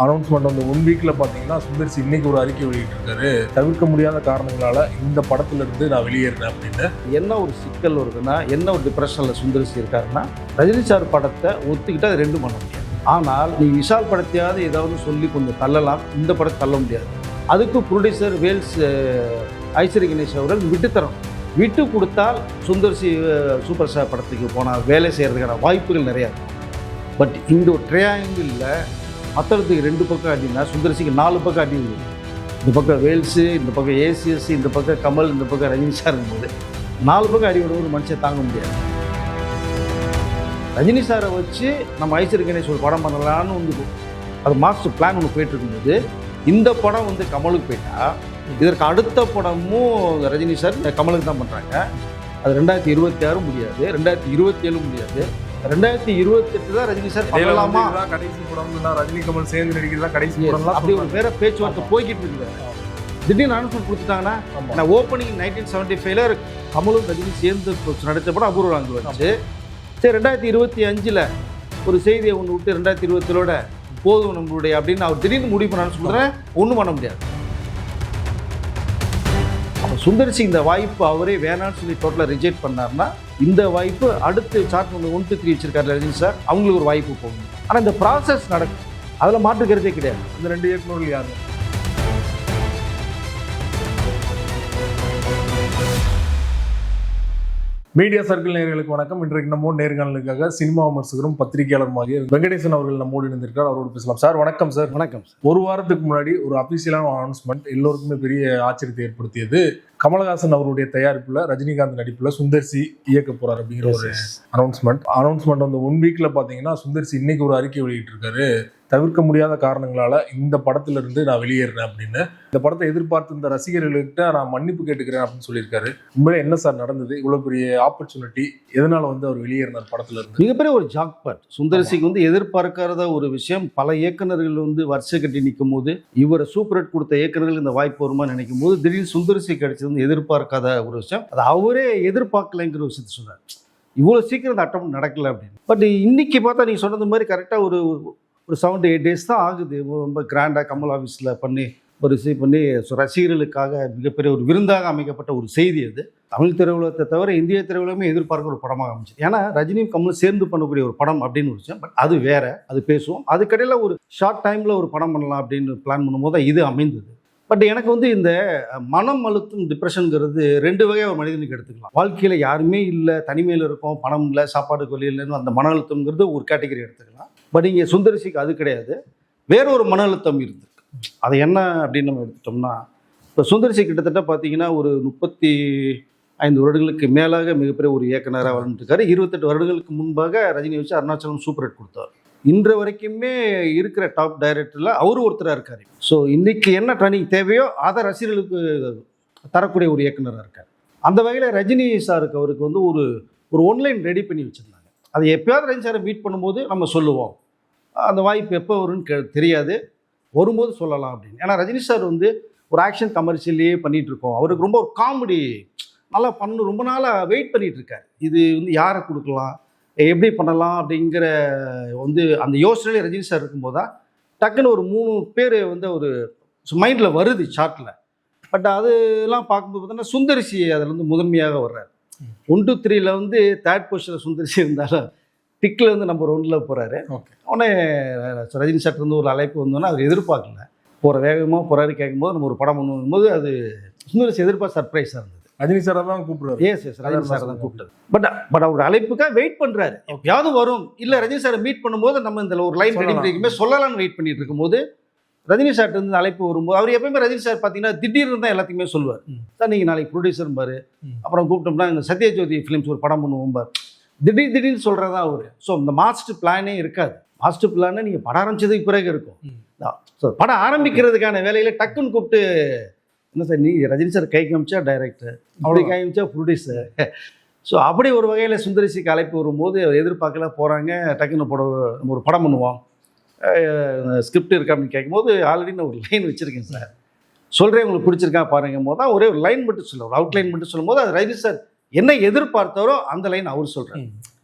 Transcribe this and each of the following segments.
Announcement வந்து 1 வீக்ல பார்த்தீங்கன்னா சுந்தர்சி இன்னைக்கு ஒரு அறிக்கை வெளியிட்டிருக்காரு. தவிர்க்க முடியாத காரணங்களால இந்த படத்துல இருந்து நான் வெளியேறினேன் அப்படின்னு. என்ன ஒரு சிக்கல் வருதுன்னா, என்ன ஒரு டிப்ரெஷனில் சுந்தர்சி இருக்காருன்னா, ரஜினி சார் படத்தை ஒத்துக்கிட்டு அது 2 பண்ண முடியாது. ஆனால் நீ விஷால் படத்தையாவது ஏதாவது சொல்லி கொஞ்சம் தள்ளலாம், இந்த படத்தை தள்ள முடியாது. அதுக்கு ப்ரொடியூசர் வேல்ஸ் ஐஸ்வரி கணேஷ் அவர்கள் விட்டு கொடுத்தால் சுந்தர்சி சூப்பர் ஸ்டார் படத்துக்கு போனால் வேலை செய்கிறதுக்கான வாய்ப்புகள் நிறையா இருக்கும். பட் இந்த ஒரு ட்ரையாங்கிளில் மற்றத்துக்கு 2 பக்கம் அடினா சுந்தர்சிக்கு 4 பக்கம் அடி விடுது. இந்த பக்கம் வேல்ஸு, இந்த பக்கம் ஏசிஎஸ், இந்த பக்கம் கமல், இந்த பக்கம் ரஜினி சார் இருக்கும்போது 4 பக்கம் அடி விட ஒரு மனுஷன் தாங்க முடியாது. ரஜினி சாரை வச்சு நம்ம ஐஸ்வரி கணேஷ் ஒரு படம் பண்ணலான்னு வந்து அது மாஸ்டர் பிளான் ஒன்று போயிட்டு இருக்கும்போது இந்த படம் வந்து கமலுக்கு போயிட்டா இதற்கு அடுத்த படமும் ரஜினி சார் கமலுக்கு தான் பண்ணுறாங்க. அது 2026 முடியாது, 2027 முடியாது, 2028 தான் ரஜினி சார் பண்ணலாமா கடைசி படம் ரஜினி கமல் சேர்ந்து நடிக்கிறதா கடைசி படம் அப்படி ஒரு வேற பேச்சுவார்த்தை போய்கிட்டு இருக்குது. திடீர்னு அனௌன்ஸ்மெண்ட் கொடுத்துட்டாங்கன்னா நான் ஓப்பனிங் 1975 கமலும் ரஜினி சேர்ந்து நடித்த படம் அபூர்வ ராங்கு வந்துச்சு. சரி 2025 ஒரு செய்தியை ஒன்று விட்டு 2027 போதும் நம்மளுடைய அப்படின்னு அவர் திடீர்னு முடிவு பண்ணான்னு சொல்கிறேன். ஒன்றும் பண்ண முடியாது. அப்போ சுந்தர்சி இந்த வாய்ப்பு அவரே வேணான்னு சொல்லி டோட்டலாக ரிஜெக்ட் பண்ணார்னா இந்த வாய்ப்பு அடுத்து சார்ட் 1 to 3 வச்சிருக்காரு ரஜினி சார், அவங்களுக்கு ஒரு வாய்ப்பு போகும். ஆனால் இந்த ப்ராசஸ் நடக்கும், அதில் மாற்றுக்கிறதே கிடையாது. இந்த 2 இயக்குநர்கள் யாரு? மீடியா சர்க்கிள் நேயர்களுக்கு வணக்கம். இன்றைக்கு நம்ம நேர்காணலுக்காக சினிமா விமர்சகரும் பத்திரிகையாளருமாகிய வெங்கடேசன் அவர்கள் நம்மோடு இணைந்திருக்கார். அவரோடு பேசலாம். சார் வணக்கம். சார் வணக்கம். ஒரு வாரத்துக்கு முன்னாடி ஒரு அபிஷியலான அனௌன்ஸ்மெண்ட் எல்லோருக்குமே பெரிய ஆச்சரியத்தை ஏற்படுத்தியது. கமலஹாசன் அவருடைய தயாரிப்புல ரஜினிகாந்த் நடிப்புல சுந்தர்சி இயக்க போறார் அப்படிங்கிற ஒரு அனௌன்ஸ்மெண்ட் வந்து 1 வீக்ல பாத்தீங்கன்னா சுந்தர்சி இன்னைக்கு ஒரு அறிக்கை வெளியிட்டிருக்காரு. தவிர்க்க முடியாத காரணங்களால இந்த படத்துல இருந்து நான் வெளியேறினேன் அப்படின்னு. இந்த படத்தை எதிர்பார்த்து இந்த ரசிகர்கள்கிட்ட நான் மன்னிப்பு கேட்டுக்கிறேன் அப்படின்னு சொல்லியிருக்காரு. உண்மையிலே என்ன சார் நடந்தது? இவ்வளவு பெரிய ஆப்பர்ச்சுனிட்டி எதனால வந்து அவர் வெளியேறினார் படத்துல இருந்து? மிகப்பெரிய ஒரு ஜாக்பாட். சுந்தர்சிக்கு வந்து எதிர்பார்க்காத ஒரு விஷயம். பல இயக்குநர்கள் வந்து வருஷ கட்டி நிற்கும் போது இவரை சூப்பர் ஹிட் கொடுத்த இயக்குநர்கள் இந்த வாய்ப்பு வருமா நினைக்கும் போது திடீர்னு சுந்தர்சி கிடைச்சது வந்து எதிர்பார்க்காத ஒரு விஷயம். அது அவரே எதிர்பார்க்கலைங்கிற விஷயத்த சொன்னார். இவ்வளோ சீக்கிரம் இந்த அட்டம் நடக்கல அப்படின்னு. பட் இன்னைக்கு பார்த்தா நீங்கள் சொன்னது மாதிரி கரெக்டாக ஒரு 7 to 8 days தான் ஆகுது. ரொம்ப கிராண்டாக கமல் ஆஃபீஸில் பண்ணி ஒரு ரிசீவ் பண்ணி ரசிகர்களுக்காக மிகப்பெரிய ஒரு விருந்தாக அமைக்கப்பட்ட ஒரு செய்தி அது. தமிழ் திரையுலகத்தை தவிர இந்திய திரையுலகமே எதிர்பார்க்க ஒரு படமாக அமைச்சது. ஏன்னா ரஜினியும் கமலும் சேர்ந்து பண்ணக்கூடிய ஒரு படம் அப்படின்னு ஒரு விஷயம். பட் அது வேற, அது பேசுவோம். அதுக்கடையில் ஒரு ஷார்ட் டைமில் ஒரு படம் பண்ணலாம் அப்படின்னு பிளான் பண்ணும்போது தான் இது அமைந்தது. பட் எனக்கு வந்து இந்த மனம் அழுத்தம் டிப்ரெஷனுங்கிறது 2 வகையாக ஒரு மனிதனுக்கு எடுத்துக்கலாம். வாழ்க்கையில் யாருமே இல்லை, தனிமையில் இருக்கும், பணம் இல்லை, சாப்பாடு வழி இல்லைன்னு அந்த மன அழுத்தம்ங்கிறது ஒரு கேட்டகரி எடுத்துக்கலாம். பட் இங்கே சுந்தர்சிக்கு அது கிடையாது, வேற ஒரு மன அழுத்தம் இருக்கு. அது என்ன அப்படின்னு நம்ம எடுத்துட்டோம்னா, இப்போ சுந்தர்சி கிட்டத்தட்ட பார்த்தீங்கன்னா ஒரு 35 வருடங்களுக்கு மேலாக மிகப்பெரிய ஒரு இயக்குனராக வளர்ந்துருக்காரு. 28 வருடங்களுக்கு முன்பாக ரஜினி வச்சு அருணாச்சலம் சூப்பர் ஹிட் கொடுத்தார். இன்று வரைக்குமே இருக்கிற டாப் டைரக்டரில் அவரு ஒருத்தராக இருக்கார். ஸோ இன்னைக்கு என்ன ட்ரைனிங் தேவையோ அதை ரசிகர்களுக்கு தரக்கூடிய ஒரு இயக்குனராக இருக்கார். அந்த வகையில் ரஜினி சாருக்கு அவருக்கு வந்து ஒரு ஒன்லைன் ரெடி பண்ணி வச்சுருந்தாங்க. அதை எப்போயாவது ரஜினி சாரை மீட் பண்ணும்போது நம்ம சொல்லுவோம், அந்த வாய்ப்பு எப்போ வரும்னு தெரியாது, வரும்போது சொல்லலாம் அப்படின்னு. ஏன்னா ரஜினி சார் வந்து ஒரு ஆக்ஷன் கமர்ஷியல்லையே பண்ணிகிட்ருக்கோம். அவருக்கு ரொம்ப ஒரு காமெடி நல்லா பண்ணணும், ரொம்ப நாளாக வெயிட் பண்ணிகிட்ருக்கார். இது வந்து யாரை கொடுக்கலாம், எப்படி பண்ணலாம் அப்படிங்கிற வந்து அந்த யோசனையிலே ரஜினி சார் இருக்கும்போது தான் டக்குன்னு ஒரு 3 பேர் வந்து ஒரு மைண்டில் வருது சார்ட்டில். பட் அதெல்லாம் பார்க்கும்போது பார்த்தோன்னா சுந்தர்சி அதில் வந்து முதன்மையாக வர்றார். 1 to 3 வந்து 3rd பொசிஷனில் சுந்தர்சி இருந்தாலும் பிக்கில் வந்து நம்பர் 1ல் போகிறாரு. உடனே ரஜினி சார் வந்து ஒரு அழைப்பு வந்தோன்னா அவர் எதிர்பார்க்கல. போகிற வேகமாக போகிறாரு கேட்கும்போது நம்ம ஒரு படம் பண்ணும்போது அது சுந்தர்சி எதிர்பார்த்து சர்ப்ரைஸாக இருந்தது. ரஜினி சார் தான் கூப்பிடுறாரு. எஸ் ரஜினி சார் தான் கூப்பிட்டது. பட் அவர் அழைப்புக்காக வெயிட் பண்ணுறாரு, எப்பயாவது வரும். இல்லை ரஜினி சாரை மீட் பண்ணும்போது நம்ம இந்த ஒரு லைன் ரெடி பண்ணிக்குமே சொல்லலாம்னு வெயிட் பண்ணிட்டு இருக்கும்போது ரஜினி சார்ட்டு வந்து அழைப்பு வரும்போது அவர் எப்பயுமே ரஜினி சார் பார்த்தீங்கன்னா திடீர்னு தான் எல்லாத்தையுமே சொல்லுவார். சார் நீங்கள் நாளைக்கு ப்ரொடியூசர் பாரு, அப்புறம் கூப்பிட்டோம்னா இந்த சத்யஜோதி ஃபிலிம்ஸ் ஒரு படம் பண்ணுவோம் பார், திடீர்னு சொல்கிறதா அவர். ஸோ இந்த மாஸ்டர் பிளானே இருக்காது. மாஸ்டர் பிளானே நீங்கள் படம் ஆரம்பிச்சதுக்கு பிறகு இருக்கும். ஸோ படம் ஆரம்பிக்கிறதுக்கான வேலையில் டக்குன்னு கூப்பிட்டு என்ன சார் நீ ரஜினி சார் கை காமிச்சா டைரக்டர், அப்படி கை காமிச்சா ப்ரொடியூசர். ஸோ அப்படி ஒரு வகையில் சுந்தர்சிக்கு அழைப்பு வரும்போது எதிர்பார்க்கல போகிறாங்க. டக்குன்னு நம்ம ஒரு படம் பண்ணுவோம், ஸ்கிரிப்ட் இருக்கா அப்படின்னு கேட்கும்போது ஆல்ரெடி நான் ஒரு லைன் வச்சுருக்கேன் சார், சொல்கிறேன் உங்களுக்கு பிடிச்சிருக்கா பாருங்கும் போது தான் ஒரே ஒரு லைன் மட்டும் சொல்லுவோம், ஒரு அவுட்லைன் மட்டும் சொல்லும் போது அது ரஜினி சார் என்ன எதிர்பார்த்தாரோ அந்த லைன் அவர் சொல்கிறார்.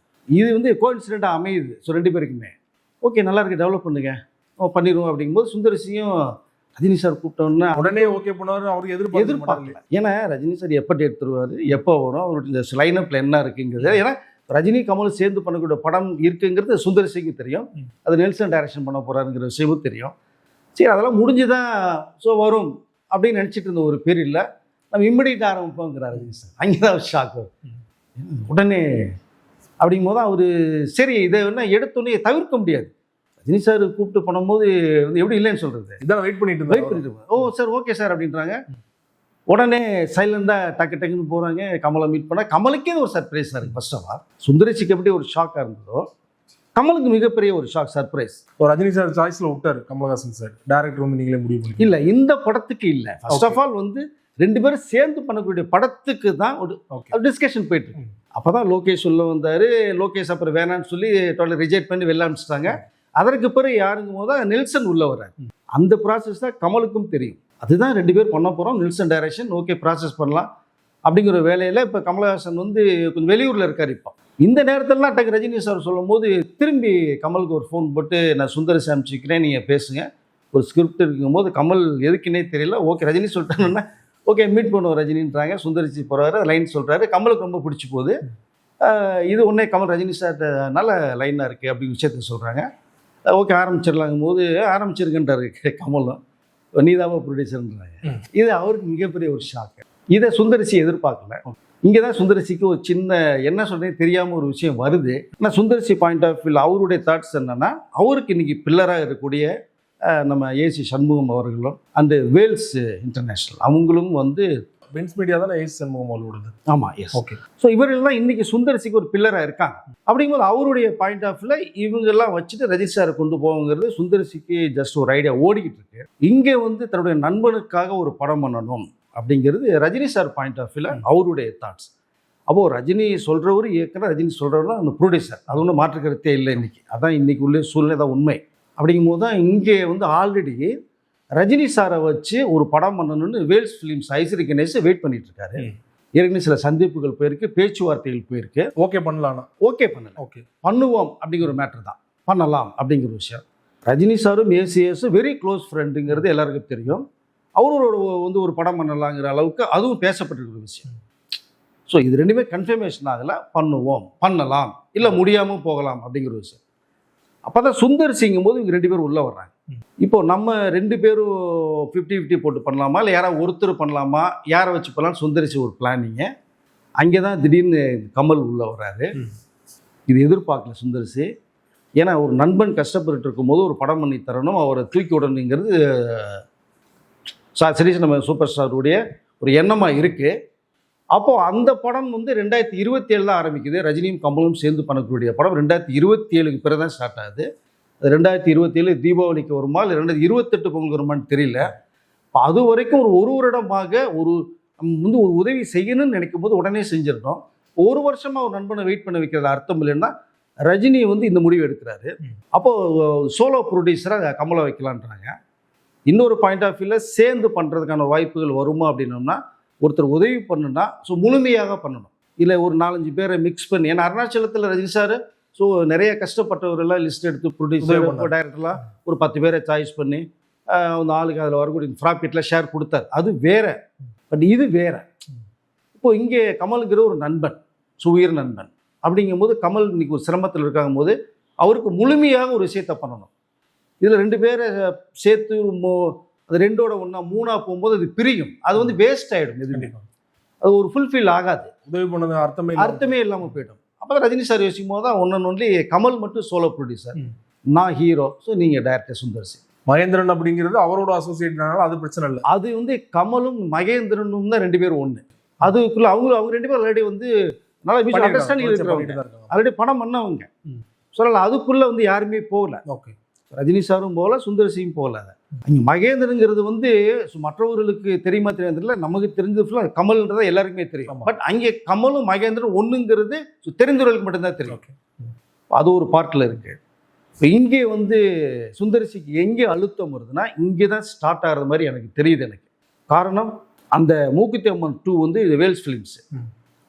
இது வந்து கோஇன்சிடென்ட்டாக அமையுது. ஸோ 2 பேருக்குமே ஓகே நல்லா இருக்குது, டெவலப் பண்ணுங்க, பண்ணிடுவோம் அப்படிங்கும்போது சுந்தரசியும் ரஜினி சார் கூப்பிட்டோன்னா உடனே ஓகே பண்ணுவாரு, அவருக்கு எதிர்பார்க்கல. ஏன்னா ரஜினி சார் எப்போ டேட் தருவார், எப்போ வரும், அவருடைய லைனப்பில் என்ன இருக்குங்கிறது. ஏன்னா ரஜினி கமல் சேர்ந்து பண்ணக்கூடிய படம் இருக்குங்கிறது சுந்தரசிக்கு தெரியும். அது நெல்சன் டைரக்ஷன் பண்ண போகிறாருங்கிற விஷயமும் தெரியும். சரி அதெல்லாம் முடிஞ்சுதான் ஸோ வரும் அப்படின்னு நினச்சிட்டு இருந்த ஒரு பீரியடில் நம்ம இம்மிடியட் ஆரம்பிப்போங்கிறார் ரஜினி சார். அங்கே தான் ஷாக்கு. உடனே அப்படிங்கும் போது அவர் சரி இதை என்ன எடுத்தோன்னே தவிர்க்க முடியாது. ரஜினி சார் கூப்பிட்டு பண்ணும்போது வந்து எப்படி இல்லைன்னு சொல்கிறது, இதான் வெயிட் பண்ணிட்டு ஓ சார் ஓகே சார் அப்படின்றாங்க. உடனே சைலண்டாக டக்குன்னு போகிறாங்க. கமலை மீட் பண்ணால் கமலுக்கே ஒரு சர்ப்ரைஸாக இருக்குது. ஃபர்ஸ்ட் ஆஃப் ஆல் சுந்தரசிக்கு எப்படி ஒரு ஷாக்காக இருந்ததோ கமலுக்கு மிகப்பெரிய ஒரு ஷாக் சர்ப்ரைஸ். ரஜினி சார் சாய்ஸ்ல விட்டாரு கமலஹாசன் சார், டைரக்டர் வந்து நீங்களே முடிவு பண்ணி. இல்லை இந்த படத்துக்கு இல்லை, ஃபர்ஸ்ட் ஆஃப் ஆல் வந்து 2 பேரும் சேர்ந்து பண்ணக்கூடிய படத்துக்கு தான் ஒரு டிஸ்கஷன் போயிட்டு இருக்கு. அப்போ தான் லோகேஷ் உள்ள வந்தார். லோகேஷ் அப்புறம் வேணான்னு சொல்லி டோட்டல் ரிஜெக்ட் பண்ணி வெளில அனுப்பிச்சிட்டாங்க. அதற்கு பிறகு யாருங்கும் போது நெல்சன் உள்ள வர்றாரு. அந்த ப்ராசஸ் தான் கமலுக்கும் தெரியும். அதுதான் 2 பேர் பண்ண போகிறோம், நெல்சன் டைரக்ஷன், ஓகே ப்ராசஸ் பண்ணலாம் அப்படிங்கிற வேலையில் இப்போ கமலஹாசன் வந்து கொஞ்சம் வெளியூரில் இருக்கார். இப்போ இந்த நேரத்திலலாம் டக்கு ரஜினி சார் சொல்லும் போது திரும்பி கமலுக்கு ஒரு ஃபோன் போட்டு நான் சுந்தரசி அனுப்பிச்சிக்கிறேன், நீங்கள் பேசுங்க, ஒரு ஸ்கிரிப்ட் இருக்கும்போது கமல் எதுக்குன்னே தெரியல. ஓகே ரஜினி சொல்லிட்டாங்கன்னா ஓகே மீட் பண்ணுவோம் ரஜினின்றாங்க. சுந்தரசி போகிறாரு, லைன் சொல்கிறாரு. கமலுக்கு ரொம்ப பிடிச்சி போகுது. இது ஒன்றே கமல் ரஜினி சார் நல்ல லைனாக இருக்குது அப்படின்னு விஷயத்த சொல்கிறாங்க. ஓகே ஆரம்பிச்சிடலாங்கும் போது ஆரம்பிச்சிருக்குன்றாரு கமலும். நீதாவா ப்ரொடியூசர்ன்றாங்க. இது அவருக்கு மிகப்பெரிய ஒரு ஷாக்கு. இதை சுந்தரசி எதிர்பார்க்கல. இங்கே தான் சுந்தரசிக்கு ஒரு சின்ன என்ன சொல்கிறேன்னு தெரியாமல் ஒரு விஷயம் வருது. ஆனால் சுந்தரசி பாயிண்ட் ஆஃப் வியூவில் அவருடைய தாட்ஸ் என்னென்னா, அவருக்கு இன்றைக்கி பில்லராக இருக்கக்கூடிய நம்ம ஏசி சண்முகம் அவர்களும் அந்த வேல்ஸ் இன்டர்நேஷ்னல் அவங்களும் வந்து பென்ஸ் மீடியா தான் ஏசி சண்முகம் அவர்களோடது. ஆமாம் எஸ். ஓகே. ஸோ இவர்கள் தான் இன்றைக்கி சுந்தரசிக்கு ஒரு பில்லராக இருக்காங்க. அப்படிங்கும்போது அவருடைய பாயிண்ட் ஆஃப் வியூவில் இவங்கெல்லாம் வச்சுட்டு ரஜினி சாரை கொண்டு போகுங்கிறது சுந்தரசிக்கு ஜஸ்ட் ஒரு ஐடியா ஓடிக்கிட்டு இருக்கு. இங்கே வந்து தன்னுடைய நண்பனுக்காக ஒரு படம் பண்ணணும் அப்படிங்கிறது ரஜினி சார் பாயிண்ட் ஆஃப் வியூவில் அவருடைய தாட்ஸ். அப்போது ரஜினி சொல்கிறவர் இயக்குனர், ரஜினி சொல்கிறவர் தான் அந்த ப்ரொடியூசர். அது ஒன்றும் மாற்றுக்கருத்தே இல்லை இன்றைக்கி. அதான் இன்றைக்கி உள்ள சூழ்நிலை தான் உண்மை. அப்படிங்கும்போது தான் இங்கே வந்து ஆல்ரெடி ரஜினி சாரை வச்சு ஒரு படம் பண்ணணும்னு வேல்ஸ் ஃபிலிம்ஸ் ஐஸ்வரி கணேஷ் வெயிட் பண்ணிட்டு இருக்காரு. ஏற்கனவே சில சந்திப்புகள் போயிருக்கு, பேச்சுவார்த்தைகள் போயிருக்கு. ஓகே பண்ணலாம், ஓகே பண்ணல, ஓகே பண்ணுவோம் அப்படிங்கிற ஒரு மேட்ரு தான், பண்ணலாம் அப்படிங்கிற விஷயம். ரஜினி சாரும் ஏசிஎஸும் வெரி க்ளோஸ் ஃப்ரெண்டுங்கிறது எல்லாருக்கும் தெரியும். அவரோட வந்து ஒரு படம் பண்ணலாங்கிற அளவுக்கு அதுவும் பேசப்பட்டிருக்கிற விஷயம். ஸோ இது 2மே கன்ஃபர்மேஷன் ஆகலை. பண்ணுவோம், பண்ணலாம், இல்லை முடியாமல் போகலாம் அப்படிங்கிற விஷயம். அப்போ தான் சுந்தர்சிங்கும் போது இவங்க 2 பேரும் உள்ளே வர்றாங்க. இப்போ நம்ம 2 பேரும் 50-50 போட்டு பண்ணலாமா, இல்லை யாராவது ஒருத்தர் பண்ணலாமா, யாரை வச்சு பண்ணலாம், சுந்தர்சி ஒரு பிளானிங்கு. அங்கே தான் திடீர்னு கமல் உள்ளே வர்றாரு. இது எதிர்பார்க்கல சுந்தர்சி. ஏன்னா ஒரு நண்பன் கஷ்டப்பட்டு இருக்கும்போது ஒரு படம் பண்ணி தரணும், அவரை தூக்கி விடணுங்கிறது சீரியஸ் நம்ம சூப்பர் ஸ்டாருடைய ஒரு எண்ணமாக இருக்குது. அப்போது அந்த படம் வந்து 2027 தான் ஆரம்பிக்குது. ரஜினியும் கமலும் சேர்ந்து பண்ணக்கூடிய படம் 2027க்கு பிறகு தான் ஸ்டார்ட் ஆகுது. அது 2027 தீபாவளிக்கு வருமா இல்லை 2028 பொங்கல் வருமானு தெரியல. இப்போ அது வரைக்கும் ஒரு வருடமாக ஒரு வந்து ஒரு உதவி செய்யணும்னு நினைக்கும் போது உடனே செஞ்சிடணும். ஒரு வருஷமாக ஒரு நண்பனை வெயிட் பண்ண வைக்கிறது அர்த்தம் இல்லைன்னா ரஜினி வந்து இந்த முடிவு எடுக்கிறாரு. அப்போது சோலோ ப்ரொடியூசராக கமலை வைக்கலான்றாங்க. இன்னொரு பாயிண்ட் ஆஃப் வியூவில் சேர்ந்து பண்ணுறதுக்கான வாய்ப்புகள் வருமா அப்படின்னோம்னா, ஒருத்தர் உதவி பண்ணுன்னா ஸோ முழுமையாக பண்ணணும், இல்லை ஒரு 4-5 பேரை மிக்ஸ் பண்ணி. ஏன்னா அருணாச்சலத்தில் ரஜினி சார் ஸோ நிறைய கஷ்டப்பட்டவரெல்லாம் லிஸ்ட் எடுத்து ப்ரொடியூசர் டைரக்டர்லாம் ஒரு 10 பேரை சாய்ஸ் பண்ணி அந்த ஆளுக்கு அதில் வரக்கூடிய ப்ராஃபிட்டில் ஷேர் கொடுத்தார். அது வேற, பட் இது வேற. இப்போ இங்கே கமலுங்கிற ஒரு நண்பன், உயிர் நண்பன் அப்படிங்கும்போது கமல் இன்னைக்கு ஒரு சிரமத்தில் இருக்காங்க போது அவருக்கு முழுமையாக ஒரு விஷயத்தை பண்ணணும். இதில் 2 பேரை சேர்த்து அது 2ஓட ஒன்றா 3ஆக போகும்போது அது பிரியும். அது வந்து வேஸ்ட் ஆகிடும். எதுவுமே அது ஒரு ஃபுல்ஃபில் ஆகாது. உதவி பண்ணது அர்த்தமே இல்லாமல் போய்டும். அப்போ தான் ரஜினி சார் யோசிக்கும் போது தான் ஒன்லி கமல் மட்டும் சோலோ ப்ரொடியூசர், நான் ஹீரோ, ஸோ நீங்கள் டைரக்டர் சுந்தர்சி. மகேந்திரன் அப்படிங்கிறது அவரோட அசோசியேட்னால அது பிரச்சனை இல்லை. அது வந்து கமலும் மகேந்திரனும் தான் 2 பேரும் ஒன்று. அதுக்குள்ள அவங்க 2 பேரும் ஆல்ரெடி வந்து நல்லா மியூச்சுவல் அண்டர்ஸ்டாண்டிங் இருக்கிறவங்க, ஆல்ரெடி படம் பண்ணவங்க. சொல்லலாம் அதுக்குள்ளே வந்து யாருமே போகல. ஓகே, ரஜினி சாரும் போகல, சுந்தர்சியும் போகல. அங்கே மகேந்திரங்கிறது வந்து மற்றவர்களுக்கு தெரியுமா தெரியல, நமக்கு தெரிஞ்சது ஃபுல்லாக கமல்ன்றதை எல்லாருக்குமே தெரியும். பட் அங்கே கமலும் மகேந்திரன் ஒன்றுங்கிறது தெரிந்தவர்களுக்கு மட்டும்தான் தெரியும். அது ஒரு பார்ட்டில் இருக்குது. இப்போ இங்கே வந்து சுந்தர்சிக்கு எங்கே அழுத்தம் வருதுன்னா இங்கே தான் ஸ்டார்ட் ஆகிற மாதிரி எனக்கு தெரியுது. எனக்கு காரணம் அந்த மூக்குத்தி அம்மன் 2 வந்து இது வேல்ஸ் ஃபிலிம்ஸ்,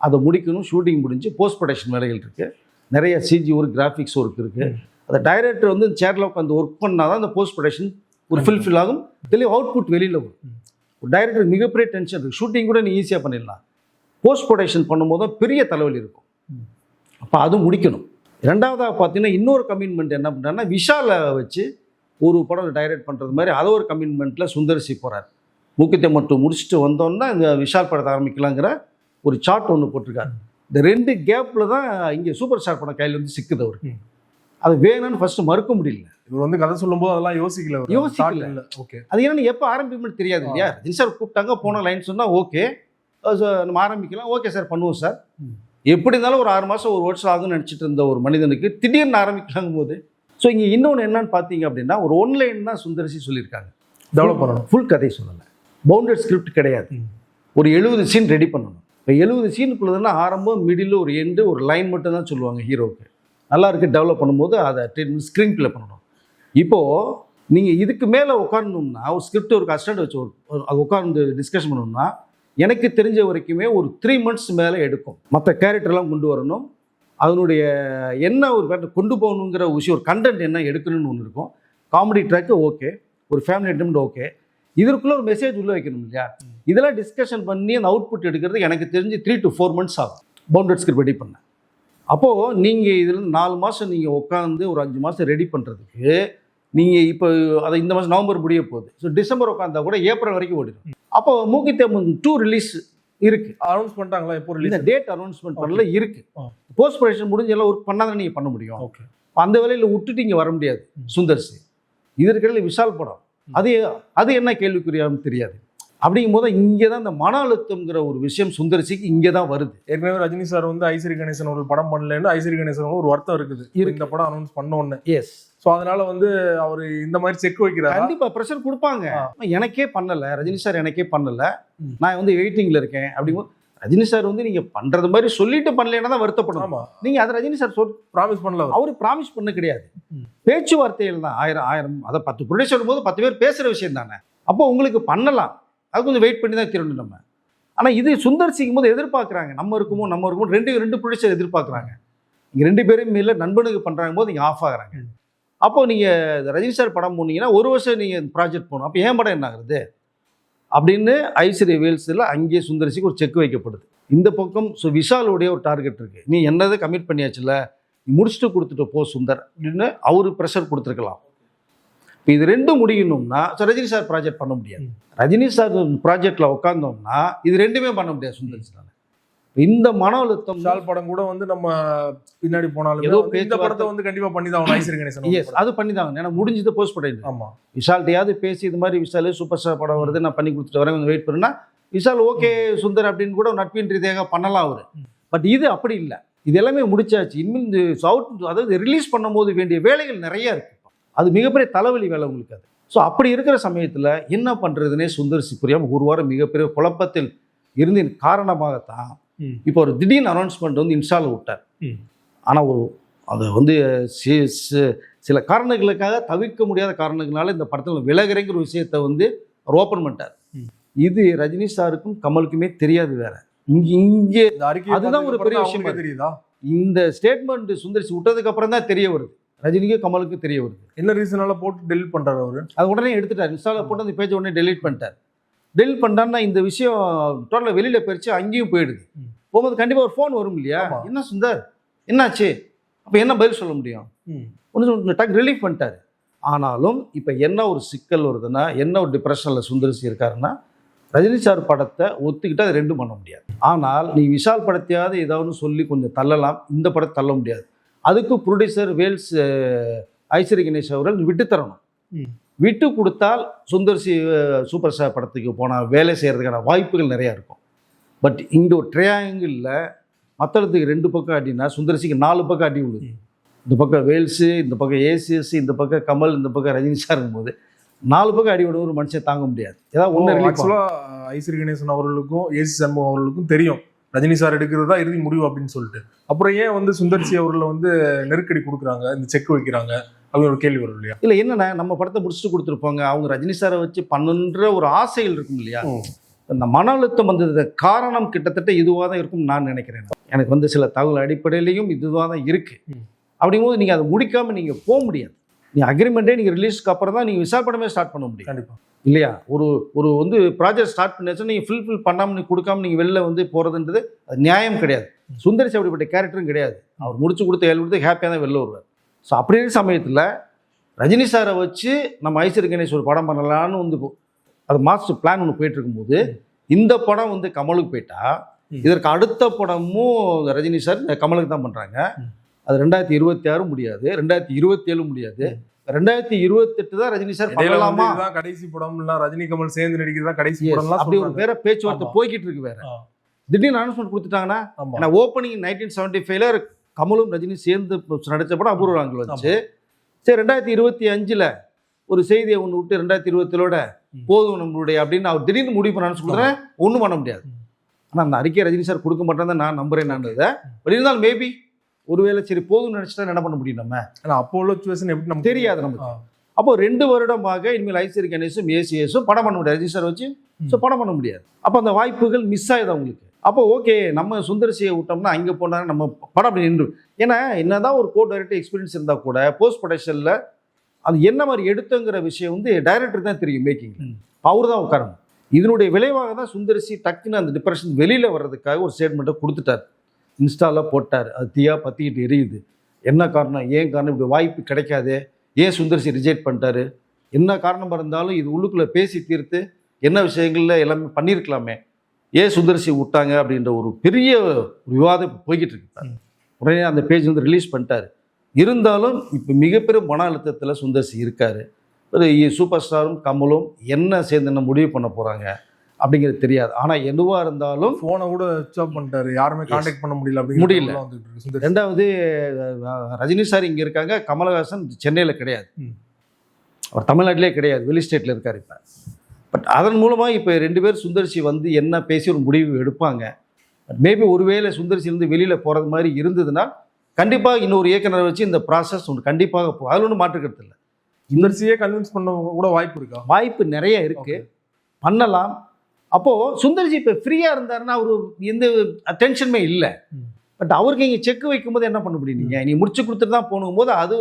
அதை முடிக்கணும். ஷூட்டிங் முடிஞ்சு போஸ்ட் ப்ரொடக்ஷன் வேலைகள் இருக்குது, நிறைய சிஜி ஒர்க், கிராஃபிக்ஸ் ஒர்க் இருக்குது. அந்த டைரக்டர் வந்து சேரில் உட்காந்து ஒர்க் பண்ணால் தான் அந்த போஸ்ட் ப்ரொடக்ஷன் ஒரு ஃபில்ஃபில் ஆகும், தெளிவு அவுட்புட் வெளியில் வரும். ஒரு டைரக்டர் மிகப்பெரிய டென்ஷன் இருக்குது. ஷூட்டிங் கூட நீ ஈஸியாக பண்ணிடலாம், போஸ்ட் ப்ரொடக்ஷன் பண்ணும்போது தான் பெரிய தலைவலி இருக்கும். அப்போ அதுவும் முடிக்கணும். ரெண்டாவதாக பார்த்தீங்கன்னா இன்னொரு கமிட்மெண்ட் என்ன பண்ணுறாங்கன்னா, விஷாலை வச்சு ஒரு படம் டைரக்ட் பண்ணுறது மாதிரி அதை ஒரு கமிட்மெண்ட்டில் சுந்தர்சி போகிறார். முக்கியத்தை மட்டும் முடிச்சுட்டு வந்தோன்னா இந்த விஷால் படத்தை ஆரம்பிக்கலாங்கிற ஒரு சார்ட் ஒன்று போட்டிருக்காரு. இந்த 2 கேப்பில் தான் இங்கே சூப்பர் ஸ்டார் படம் கையில் வந்து சிக்குது அவருக்கு. அது வேணும்னு ஃபர்ஸ்ட் மறுக்க முடியல. இவர் வந்து கதை சொல்லும்போது அதெல்லாம் யோசிக்கல. ஓகே, அது ஏன்னா எப்போ ஆரம்பிக்கணும்னு தெரியாது இல்லையா. ரஜினி சார் கூப்பிட்டாங்க, போன லைன் சொன்னால் ஓகே நம்ம ஆரம்பிக்கலாம், ஓகே சார் பண்ணுவோம் சார். எப்படி இருந்தாலும் ஒரு 6 மாதம் 1 வருஷம் ஆகும்னு நினச்சிட்டு இருந்த ஒரு மனிதனுக்கு திடீர்னு ஆரம்பிக்கலாங்கும் போது, ஸோ இங்கே இன்னொன்று என்னன்னு பார்த்தீங்க அப்படின்னா, ஒரு ஒன்லைன் தான் சுந்தர்சி சொல்லியிருக்காங்க, டெவலப் பண்ணணும். ஃபுல் கதை சொல்லலை, பவுண்டட் ஸ்கிரிப்ட் கிடையாது. ஒரு 70 சீன் ரெடி பண்ணணும். இப்போ 70 சீனுக்குள்ளதுன்னா ஆரம்பம், மிடில், ஒரு எண்டு, ஒரு லைன் மட்டும் தான் சொல்லுவாங்க ஹீரோவுக்கு. நல்லா இருக்குது டெவலப் பண்ணும்போது அதை ஸ்க்ரீன் ப்ளே பண்ணணும். இப்போது நீங்கள் இதுக்கு மேலே உட்காரணும்னா, ஒரு ஸ்கிரிப்ட் ஒரு அசிஸ்டன்ட் வச்சு அது உட்கார்ந்து டிஸ்கஷன் பண்ணணும்னா, எனக்கு தெரிஞ்ச வரைக்குமே ஒரு 3 months மேலே எடுக்கும். மற்ற கேரக்டர்லாம் கொண்டு வரணும், அதனுடைய என்ன ஒரு கொண்டு போகணுங்கிற விஷயம், ஒரு கண்டென்ட் என்ன எடுக்கணும்னு ஒன்று இருக்கும். காமெடி ட்ராக்கு ஓகே, ஒரு ஃபேமிலி என்டர்டைன்மெண்ட் ஓகே, இதற்குள்ளே ஒரு மெசேஜ் உள்ளே வைக்கணும் இல்லையா. இதெல்லாம் டிஸ்கஷன் பண்ணி அந்த அவுட்புட் எடுக்கிறது எனக்கு தெரிஞ்சு 3 to 4 months ஆகும் பவுண்டட் ஸ்கிரிப்ட் ரெடி பண்ண. அப்போது நீங்கள் இதில் 4 மாதம் நீங்கள் உட்காந்து ஒரு 5 மாதம் ரெடி பண்ணுறதுக்கு, நீங்கள் இப்போ அதை இந்த மாதம் நவம்பர் முடிய போகுது, ஸோ டிசம்பர் உட்காந்தா கூட ஏப்ரல் வரைக்கும் ஓடிடும். அப்போ மூக்கித்தேமன் 2 ரிலீஸ் இருக்குது. அனௌன்ஸ் பண்ணிட்டாங்களா எப்போ ரிலீஸ்? இந்த டேட் அனௌன்ஸ்மெண்ட் பண்ணல இருக்குது. போஸ்ட் ப்ரொடக்ஷன் முடிஞ்சு எல்லாம் ஒர்க் பண்ணால் தான் நீங்கள் பண்ண முடியும். ஓகே, அந்த வேலையில் விட்டுட்டு இங்கே வர முடியாது சுந்தர்சி. இதற்கிடையில் விஷால் படம், அது என்ன கேள்விக்குறியான்னு தெரியாது. அப்படிங்கும் போது இங்கே தான் இந்த மன அழுத்தம்ங்கிற ஒரு விஷயம் சுந்தர்சிக்கு இங்கே தான் வருது. ஏற்கனவே ரஜினி சார் வந்து ஐஸ்வரி கணேசன் அவர்கள் படம் பண்ணலன்னு ஐஸ்வரி கணேசன் ஒரு வருத்தம் இருக்குது இந்த படம் அனௌன்ஸ் பண்ண உடனே. எஸ், ஸோ அதனால வந்து அவர் இந்த மாதிரி செக் வைக்கிறார். கண்டிப்பாக ப்ரெஷர் கொடுப்பாங்க. எனக்கே பண்ணலை ரஜினி சார், எனக்கே பண்ணலை, நான் வந்து வெயிட்டிங்கில் இருக்கேன். அப்படிங்கும்போது ரஜினி சார் வந்து நீங்கள் பண்ணுறது மாதிரி சொல்லிட்டு பண்ணலைன்னா தான் வருத்தப்படணும். நீங்கள் அதை ரஜினி சார் ப்ராமிஸ் பண்ணல, அவர் ப்ராமிஸ் பண்ண கிடையாது, பேச்சுவார்த்தைகள் தான். 1000 அதை 10 ப்ரொடியூசர் போது 10 பேர் பேசுகிற விஷயம் தானே. அப்போ உங்களுக்கு பண்ணலாம், அது கொஞ்சம் வெயிட் பண்ணி தான் திரும்பணும் நம்ம. ஆனால் இது சுந்தர்சிக்கும் போது எதிர்பார்க்குறாங்க, நம்ம இருக்குமோ 2 ப்ரொடியூசர் எதிர்பார்க்குறாங்க. இங்கே 2 பேரும் இல்லை நண்பனுக்கு பண்ணுறாங்க போது இங்கே ஆஃப் ஆகுறாங்க. அப்போ நீங்கள் ரஜினி சார் படம் போனீங்கன்னா 1 வருஷம் நீங்கள் ப்ராஜெக்ட் போகணும், அப்போ ஏன் படம் என்ன ஆகுறது அப்படின்னு ஐஸ்வர்யா வேல்ஸில் அங்கேயே சுந்தர்சிக்கு ஒரு செக் வைக்கப்படுது. இந்த பக்கம் விஷாலுடைய ஒரு டார்கெட் இருக்குது, நீ என்னதை கமிட் பண்ணியாச்சுல, நீ முடிச்சுட்டு கொடுத்துட்டு போ சுந்தர் அப்படின்னு அவர் ப்ரெஷர் கொடுத்துருக்கலாம். இப்போ இது 2 முடியணும்னா ரஜினி சார் ப்ராஜெக்ட் பண்ண முடியாது. ரஜினி சார் ப்ராஜெக்டில் உட்காந்தோம்னா இது 2மே பண்ண முடியாது சுந்தர்சினால. இந்த மன அழுத்தம் விஷால் படம் கூட வந்து நம்ம பின்னாடி போனாலும் ஏதோ இந்த படத்தை வந்து கண்டிப்பாக பண்ணி தான் ஐஸ்வரி கணேசன். எஸ், அது பண்ணி தான், ஏன்னா முடிஞ்சது போஸ்ட் பண்ணிடுது. ஆமாம், விஷால்கிட்டையாவது பேசி இது மாதிரி விஷால் சூப்பர் ஸ்டார் படம் வருது, நான் பண்ணி கொடுத்துட்டு வரேன், கொஞ்சம் வெயிட் பண்ணுன்னா விஷால் ஓகே சுந்தர் அப்படின்னு கூட நட்பின் ரீதியாக பண்ணலாம் அவர். பட் இது அப்படி இல்லை, இது எல்லாமே முடிச்சாச்சு. இன்னும் இந்த அதாவது ரிலீஸ் பண்ணும்போது வேண்டிய வேலைகள் நிறைய இருக்குது. அது மிகப்பெரிய தலைவலி வேலை உங்களுக்கு அது. ஸோ அப்படி இருக்கிற சமயத்தில் என்ன பண்ணுறதுனே சுந்தர்சி புரியாமல் ஒரு வாரம் மிகப்பெரிய குழப்பத்தில் இருந்தின் காரணமாகத்தான் இப்போ ஒரு திடீர்னு அனௌன்ஸ்மெண்ட் வந்து இன்ஸ்டாவில் விட்டார். ஆனால் அதை வந்து சில காரணங்களுக்காக, தவிர்க்க முடியாத காரணங்களால இந்த படத்தில் விலகிறங்கிற விஷயத்தை வந்து அவர் ஓப்பன் பண்ணிட்டார். இது ரஜினி சாருக்கும் கமலுக்குமே தெரியாது வேற. இங்கே அதுதான் ஒரு பெரிய விஷயம் தெரியுதா. இந்த ஸ்டேட்மெண்ட் சுந்தர்சி விட்டதுக்கு அப்புறம் தான் தெரிய வருது, ரஜினிக்கும் கமலுக்கும் தெரிய வருது. என்ன ரீசனால போட்டு டெலிட் பண்றாரு அவரு, அது உடனே எடுத்துட்டார். இன்ஸ்டால போட்டு அந்த பேஜ் உடனே டெலிட் பண்ணிட்டார். டெலிட் பண்ணிட்டாருன்னா இந்த விஷயம் டோட்டலாக வெளியில் போயிடுச்சு, அங்கேயும் போயிடுது. போகும்போது கண்டிப்பாக ஒரு ஃபோன் வரும் இல்லையா, என்ன சுந்தர் என்னாச்சு, அப்போ என்ன பதில் சொல்ல முடியும், ஒன்று டக் ரிலீஃப் பண்ணிட்டாரு. ஆனாலும் இப்போ என்ன ஒரு சிக்கல் வருதுன்னா, என்ன ஒரு டிப்ரெஷனில் சுந்தர்சி இருக்காருன்னா, ரஜினி சார் படத்தை ஒத்துக்கிட்டு அது 2 பண்ண முடியாது. ஆனால் நீ விஷால் படத்தையாவது ஏதாவது சொல்லி கொஞ்சம் தள்ளலாம், இந்த படத்தை தள்ள முடியாது. அதுக்கு ப்ரொடியூசர் வேல்ஸ் ஐஸ்வரி கணேஷ் அவர்கள் விட்டு தரணும். விட்டு கொடுத்தால் சுந்தர்சி சூப்பர் ஸ்டார் படத்துக்கு போனால் வேலை செய்கிறதுக்கான வாய்ப்புகள் நிறையா இருக்கும். பட் இங்கே ஒரு ட்ரையாங்கிளில் மற்றத்துக்கு 2 பக்கம் அடினா சுந்தர்சிக்கு 4 பக்கம் அடி விழுது. இந்த பக்கம் வேல்ஸு, இந்த பக்கம் ஏசிஎஸ், இந்த பக்கம் கமல், இந்த பக்கம் ரஜினி சார் போது 4 பக்கம் அடி விட ஒரு மனுஷன் தாங்க முடியாது. ஏதாவது ஒன்று ஆக்சுவலாக ஐஸ்வரி கணேசன் அவர்களுக்கும் ஏசி சண்முகம் அவர்களுக்கும் தெரியும் ரஜினி சார் எடுக்கிறது தான் இறுதி முடிவு அப்படின்னு சொல்லிட்டு. அப்புறம் ஏன் வந்து சுந்தர்சி அவர்களை வந்து நெருக்கடி கொடுக்குறாங்க, இந்த செக் வைக்கிறாங்க அப்படின்னு ஒரு கேள்வி வரும் இல்லையா? இல்லை, என்னன்னா நம்ம படத்தை முடிச்சுட்டு கொடுத்துருப்பாங்க, அவங்க ரஜினி சாரை வச்சு பண்ணுன்ற ஒரு ஆசைகள் இருக்கும் இல்லையா. இந்த மன அழுத்தம் வந்தது காரணம் கிட்டத்தட்ட இதுவாக தான் இருக்கும்னு நான் நினைக்கிறேன். எனக்கு வந்து சில தகவல் அடிப்படையிலையும் இதுவாக தான் இருக்குது. அப்படிங்கும்போது நீங்கள் அதை முடிக்காமல் நீங்கள் போக முடியாது. நீங்கள் அக்ரிமெண்ட்டே நீங்கள் ரிலீஸ்க்கு அப்புறம் தான் நீங்கள் விசாரணமே ஸ்டார்ட் பண்ண முடியும். கண்டிப்பா இல்லையா? ஒரு வந்து ப்ராஜெக்ட் ஸ்டார்ட் பண்ணியாச்சும் நீங்கள் ஃபில்ஃபில் பண்ணாமல் நீங்கள் கொடுக்காம நீங்கள் வெளில வந்து போகிறதுன்றது அது நியாயம் கிடையாது. சுந்தரிசி அப்படிப்பட்ட கேரக்டரும் கிடையாது. அவர் முடிச்சு கொடுத்து ஏழு கொடுத்து ஹாப்பியாக தான் வெளில வருவார். ஸோ அப்படி இருக்கிற சமயத்தில் ரஜினி சாரை வச்சு நம்ம ஐஸ்வர்யா கணேஷ் ஒரு படம் பண்ணலான்னு வந்து அது மாஸ்டர் பிளான் ஒன்று போயிட்டு இருக்கும்போது இந்த படம் வந்து கமலுக்கு போயிட்டா இதற்கு அடுத்த படமும் ரஜினி சார் கமலுக்கு தான் பண்ணுறாங்க. அது 2026 முடியாது, 2027 முடியாது, 2028 தான் ரஜினி சார் பண்ணலாமா? கடைசி படம் ரஜினி கமல் சேர்ந்து நடிக்கிறதா கடைசி படம். அப்படி ஒரு வேற பேச்சுவார்த்தை போய்கிட்டு இருக்கு. வேற திடீர்னு அனௌன்ஸ்மெண்ட் கொடுத்துட்டாங்கன்னா, ஏன்னா ஓப்பனிங் 1975 கமலும் ரஜினி சேர்ந்து நடிச்ச படம் அபூர்வ ஆங்கிள் வந்துச்சு. சரி 2025 ஒரு செய்தியை ஒன்று விட்டு 2027 போதும் நம்மளுடைய அப்படின்னு அவர் திடீர்னு முடிவு பண்ண சொல்றேன். ஒன்றும் பண்ண முடியாது. ஆனால் அந்த அறிக்கை ரஜினி சார் கொடுக்க மாட்டேன் நான் நம்புறேன். நான் இதை பட் இருந்தாலும் மேபி ஒருவேளை சரி போதும்னு நினைச்சிட்டா என்ன பண்ண முடியும்? நம்ம அப்போ உள்ள சுச்சுவேஷன் எப்படி நமக்கு தெரியாது. நமக்கு அப்போ 2 வருடமாக இனிமேல் ஐஸ்வர்யா கணேஷும் ஏசிஎஸும் படம் பண்ண முடியாது. ரஜினி சார் வச்சு ஸோ படம் பண்ண முடியாது. அப்போ அந்த வாய்ப்புகள் மிஸ் ஆகுது அவங்களுக்கு. அப்போ ஓகே நம்ம சுந்தர்சியை விட்டோம்னா அங்கே போனால் நம்ம படம் அப்படி நின்று. ஏன்னா என்னதான் ஒரு கோ டைரக்டர் எக்ஸ்பீரியன்ஸ் இருந்தால் கூட போஸ்ட் ப்ரொடக்ஷனில் அது என்ன மாதிரி எடுத்துங்கிற விஷயம் வந்து டைரக்டர் தான் தெரியும். மேக்கிங் அவர் தான் உட்காரணும். இதனுடைய விளைவாக தான் சுந்தர்சி டக்குன்னு அந்த டிப்ரெஷன் வெளியில் வர்றதுக்காக ஒரு ஸ்டேட்மெண்ட்டை கொடுத்துட்டார். இன்ஸ்டாவில் போட்டார். அது தீயா பற்றிக்கிட்டு எரியுது. என்ன காரணம், ஏன் காரணம், இப்படி வாய்ப்பு கிடைக்காது, ஏன் சுந்தர்சி ரிஜெக்ட் பண்ணிட்டாரு, என்ன காரணமாக இருந்தாலும் இது உள்ளுக்குள்ளே பேசி தீர்த்து என்ன விஷயங்களில் எல்லாமே பண்ணியிருக்கலாமே, ஏன் சுந்தர்சி விட்டாங்க அப்படின்ற ஒரு பெரிய விவாதம் போய்கிட்டு இருக்கு. உடனே அந்த பேஜ் வந்து ரிலீஸ் பண்ணிட்டார். இருந்தாலும் இப்போ மிகப்பெரிய மன அழுத்தத்தில் சுந்தர்சி இருக்கார். ஒரு சூப்பர் ஸ்டாரும் கமலும் என்ன சேர்ந்து என்ன முடிவு பண்ண போகிறாங்க அப்படிங்கிறது தெரியாது. ஆனால் என்னவா இருந்தாலும் ஃபோனை கூட ஸ்டாப் பண்ணிட்டாரு. யாருமே கான்டாக்ட் பண்ண முடியல. ரெண்டாவது ரஜினி சார் இங்கே இருக்காங்க, கமலஹாசன் சென்னையில் கிடையாது, அவர் தமிழ்நாட்டிலே கிடையாது, வெளி ஸ்டேட்டில் இருக்கார் இப்போ. பட் அதன் மூலமாக இப்போ 2 பேர் சுந்தர்சி வந்து என்ன பேசி ஒரு முடிவு எடுப்பாங்க. மேபி ஒருவேளை சுந்தர்சி இருந்து வெளியில் போகிறது மாதிரி இருந்ததுன்னா கண்டிப்பாக இன்னொரு இயக்குனரை வச்சு இந்த ப்ராசஸ் ஒன்று கண்டிப்பாக போகும். அதில் ஒன்றும் மாற்றுக்கிறது இல்லை. சுந்தர்சியே கன்வின்ஸ் பண்ண கூட வாய்ப்பு இருக்கா? வாய்ப்பு நிறைய இருக்குது, பண்ணலாம். அப்போது சுந்தர்சி இப்போ ஃப்ரீயாக இருந்தாருன்னா அவரு எந்த டென்ஷனுமே இல்லை. பட் அவருக்கு இங்கே செக் வைக்கும்போது என்ன பண்ண முடியும்? நீ முடிச்சு கொடுத்துட்டு தான் போகும்போது அது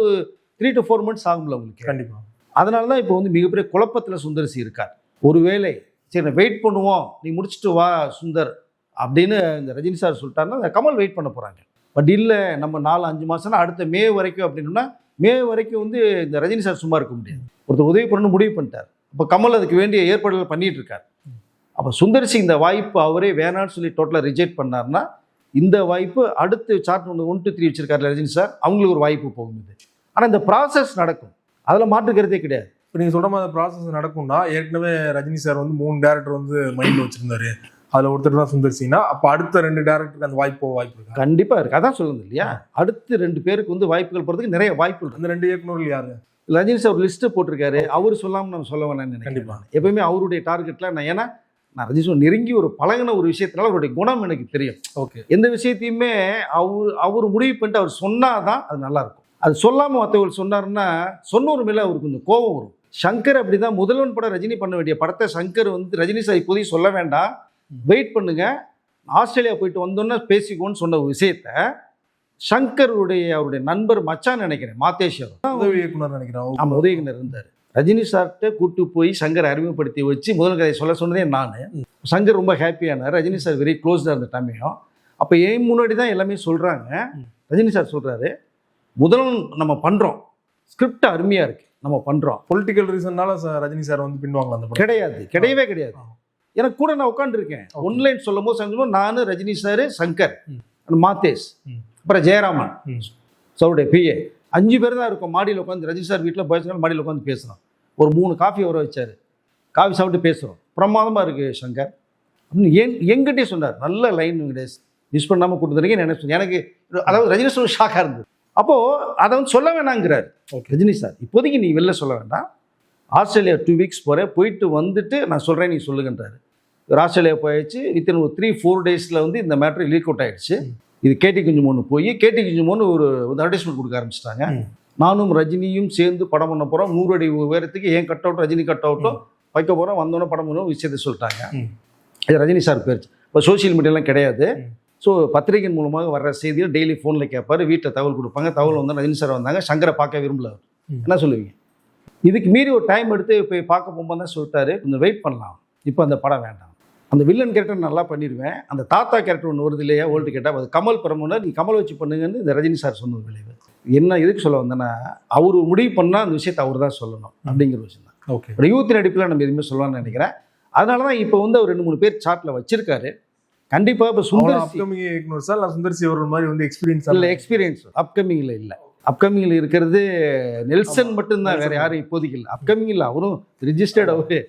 3 to 4 months ஆகும்ல உங்களுக்கு. கண்டிப்பாக. அதனால தான் இப்போ வந்து மிகப்பெரிய குழப்பத்தில் சுந்தர்சி இருக்கார். ஒருவேளை சரி நான் வெயிட் பண்ணுவோம், நீ முடிச்சுட்டு வா சுந்தர் அப்படின்னு இந்த ரஜினி சார் சொல்லிட்டாருன்னா கமல் வெயிட் பண்ண போகிறாங்க. பட் இல்லை நம்ம 4-5 மாதம்னா அடுத்த மே வரைக்கும் அப்படின்னா மே வரைக்கும் வந்து இந்த ரஜினி சார் சும்மா இருக்க முடியாது. ஒருத்தர் உதவி பண்ணணும்னு முடிவு பண்ணிட்டார். இப்போ கமல் அதுக்கு வேண்டிய ஏற்பாடுகள் பண்ணிட்டு இருக்கார். அப்போ சுந்தர்சி இந்த வாய்ப்பு அவரே வேணான்னு சொல்லி டோட்டலாக ரிஜெக்ட் பண்ணார்னா இந்த வாய்ப்பு அடுத்து சார்ட் 1, 2, 3 வச்சிருக்காரு ரஜினி சார், அவங்களுக்கு ஒரு வாய்ப்பு போகுது. ஆனால் இந்த ப்ராசஸ் நடக்கும், அதில் மாற்றுக்கிறதே கிடையாது. இப்போ நீங்கள் சொல்கிற மாதிரி ப்ராசஸ் நடக்கும்னா ஏற்கனவே ரஜினி சார் வந்து 3 டேரக்டர் வந்து மைண்டில் வச்சுருந்தாரு. அதில் ஒருத்தர் தான் சுந்தர்சினா அப்போ அடுத்த 2 டேரக்டருக்கு அந்த வாய்ப்பு இருக்கு. கண்டிப்பாக இருக்குது. அதான் சொல்லுங்க இல்லையா, அடுத்து 2 பேருக்கு வந்து வாய்ப்புகள் போகிறதுக்கு நிறைய வாய்ப்புகள். அந்த 2 இயக்குநர்கள் யாரு? ரஜினி சார் ஒரு லிஸ்ட்டு போட்டிருக்காரு. அவர் சொல்லாமல் நம்ம சொல்ல வேணாம்னு கண்டிப்பாக. எப்பவுமே அவருடைய டார்கெட்டில் நான் ஏன்னா நான் ரஜினி சார் நெருங்கி ஒரு பழகின ஒரு விஷயத்தினால அவருடைய குணம் எனக்கு தெரியும். ஓகே. எந்த விஷயத்தையுமே அவர் முடிவு பண்ணிட்டு அவர் சொன்னாதான் அது நல்லாயிருக்கும். அது சொல்லாமல் மற்றவர்கள் சொன்னாருன்னா சொன்னவர் மேலே அவருக்கு கொஞ்சம் கோபம் வரும். சங்கர் அப்படி தான் முதல்வன் படம் ரஜினி பண்ண வேண்டிய படத்தை சங்கர் வந்து ரஜினி சார் இப்போதைக்கு சொல்ல வேண்டாம், வெயிட் பண்ணுங்க, ஆஸ்திரேலியா போயிட்டு வந்தோன்னா பேசிக்கோன்னு சொன்ன விஷயத்த அவருடைய நண்பர் மச்சான் நினைக்கிறேன் மாத்தேஸ்வர் உதவி இயக்குனர் நினைக்கிறேன். ஆமாம், உதவி இயக்குனர் இருந்தார். ரஜினி சார்கிட்ட கூட்டு போய் சங்கர் அறிமுகப்படுத்தி வச்சு முதல் கதையை சொன்னதே நான். சங்கர் ரொம்ப ஹாப்பியானார். ரஜினி சார் வெரி க்ளோஸ்டாக இருந்த டைமையும். அப்போ ஏன் முன்னாடி தான் எல்லாமே சொல்கிறாங்க. ரஜினி சார் சொல்கிறாரு முதல் நம்ம பண்ணுறோம், ஸ்கிரிப்ட் அருமையாக இருக்குது, நம்ம பண்ணுறோம். பொலிட்டிக்கல் ரீசன்னால ரஜினி சார் வந்து பின்வாங்கலாம் அந்த படம் கிடையாது, கிடையவே கிடையாது. எனக்கு கூட நான் உட்காந்துருக்கேன் ஒன்லைன் சொல்லும் போது செஞ்சோம். நான் ரஜினி சார், சங்கர், மாத்தேஷ், அப்புறம் ஜெயராமன் அவருடைய பிஏ 5 பேர் தான் இருக்கும். மாடியில் உட்காந்து ரஜினி சார் வீட்டில் போயிடுச்சுனால மாடியில் உட்காந்து பேசுகிறோம். ஒரு 3 காஃபி வர வச்சார், காஃபி சாப்பிட்டு பேசுகிறோம். பிரமாதமாக இருக்குது சங்கர் அப்படின்னு என்கிட்டே சொன்னார். நல்ல லைன் மிஸ் பண்ணாமல் கொடுத்துருக்கீங்கன்னு நினைச்சேன். எனக்கு அதாவது ரஜினி சார் ஷாக்காக இருந்தது. அப்போது அதை வந்து சொல்ல வேணாங்கிறார் ரஜினி சார். இப்போதைக்கு நீ வெளில சொல்ல வேண்டாம், ஆஸ்திரேலியா 2 வீக்ஸ் போகிறேன், போயிட்டு வந்துட்டு நான் சொல்கிறேன் நீ சொல்லுங்கன்றாரு. ஆஸ்திரேலியா போயிடுச்சு. வித்தின் ஒரு 3-4 டேஸில் வந்து இந்த மேட்ரு லீக் அவுட் ஆகிடுச்சு. இது கேடி குஞ்சுமோன்னு போய் கேடி குஞ்சுமோன்னு ஒரு அட்வர்டைஸ்மெண்ட் கொடுக்க ஆரம்பிச்சிட்டாங்க. நானும் ரஜினியும் சேர்ந்து படம் பண்ண போகிறோம், 100 அடி உயரத்துக்கு ஏன் கட் அவுட்டும் ரஜினி கட் அவுட்டும் வைக்க போகிறோம், வந்தோன்னே படம் பண்ணுவோம் விஷயத்தை சொல்லிட்டாங்க. இது ரஜினி சார் போயிடுச்சு. இப்போ சோசியல் மீடியாலாம் கிடையாது. ஸோ பத்திரிகை மூலமாக வர்ற செய்தியை டெய்லி ஃபோனில் கேட்பாரு, வீட்டில் தகவல் கொடுப்பாங்க. தகவல் வந்து ரஜினி சார் வந்தாங்க, சங்கரை பார்க்க விரும்பல. என்ன சொல்லுவீங்க? இதுக்கு மீறி ஒரு டைம் எடுத்து போய் பார்க்க போகும்போது தான் சொல்லிட்டாரு, கொஞ்சம் வெயிட் பண்ணலாம், இப்போ அந்த படம் வேண்டாம். அந்த வில்லன் கேரக்டர் நல்லா பண்ணிடுவேன், அந்த தாத்தா கேரக்டர் ஒன்று வருது இல்லையா ஓல்டு கேட்டால், அது கமல் பிரமுனர், நீ கமல் வச்சு பண்ணுங்கன்னு இந்த ரஜினி சார் சொன்னது விளைவு. என்ன எதுக்கு சொல்ல வந்தேன்னா, அவர் முடிவு பண்ணால் அந்த விஷயத்தை அவர் தான் சொல்லணும் அப்படிங்கிற விஷயம் தான். ஓகே. ஒரு யூத் நடிப்பில் நம்ம எதுவுமே சொல்லலாம்னு நினைக்கிறேன். அதனால தான் இப்போ வந்து அவர் 2-3 பேர் சார்ட்டில் வச்சிருக்காரு. கண்டிப்பாக இப்போ சுந்தர் அப்கமிங் இயக்குனர் சார் சுந்தர்சி அவர்கள் மாதிரி வந்து எக்ஸ்பீரியன்ஸ் இல்லை, எக்ஸ்பீரியன்ஸ் அப்கமிங்கில் இல்லை. அப்கமிங்கில் இருக்கிறது நெல்சன் மட்டும்தான், வேறு யாரும் இப்போதைக்கு இல்லை. அப்கமிங்கில் அவரும் ரிஜிஸ்டர்ட் அவரு.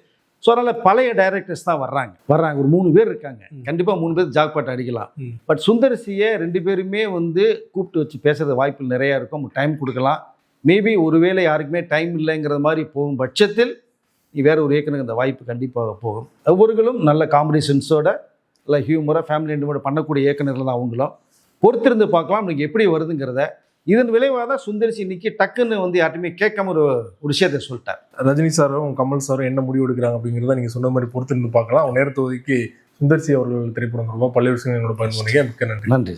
ஸோ அதனால் பழைய டைரக்டர்ஸ் தான் வர்றாங்க. ஒரு 3 பேர் இருக்காங்க. கண்டிப்பாக 3 பேர் ஜாக்பாட் அடிக்கலாம். பட் சுந்தர்சியை 2 பேருமே வந்து கூப்பிட்டு வச்சு பேசுகிற வாய்ப்புகள் நிறையா இருக்கும். டைம் கொடுக்கலாம். மேபி ஒருவேளை யாருக்குமே டைம் இல்லைங்கிற மாதிரி போகும் பட்சத்தில் வேறு ஒரு இயக்குனருக்கு அந்த வாய்ப்பு கண்டிப்பாக போகும். ஒவ்வொருகளும் நல்ல காமெடி சென்ஸோட, நல்ல ஹியூமராக, ஃபேமிலி என்டர்டைன்மெண்ட் பண்ணக்கூடிய இயக்குனர்கள் தான் அவங்களும். பொறுத்திருந்து பார்க்கலாம் இன்னைக்கு எப்படி வருதுங்கிறத. இதன் விளைவாக தான் சுந்தர்சி இன்னைக்கு டக்குன்னு வந்து யார்ட்டுமே கேட்காம ஒரு விஷயத்தை சொல்லிட்டார். ரஜினி சாரும் கமல் சாரும் என்ன முடிவு எடுக்கிறாங்க அப்படிங்கிறத நீங்கள் சொன்ன மாதிரி பொறுத்திருந்து பார்க்கலாம். நேரத்தை ஒதுக்கி சுந்தர்சி அவர்கள் திரைப்படம் ரொம்ப பல்வேறு விஷயங்கள் என்னோட பயன்படுத்திக்க மிக்க நன்றி. நன்றி.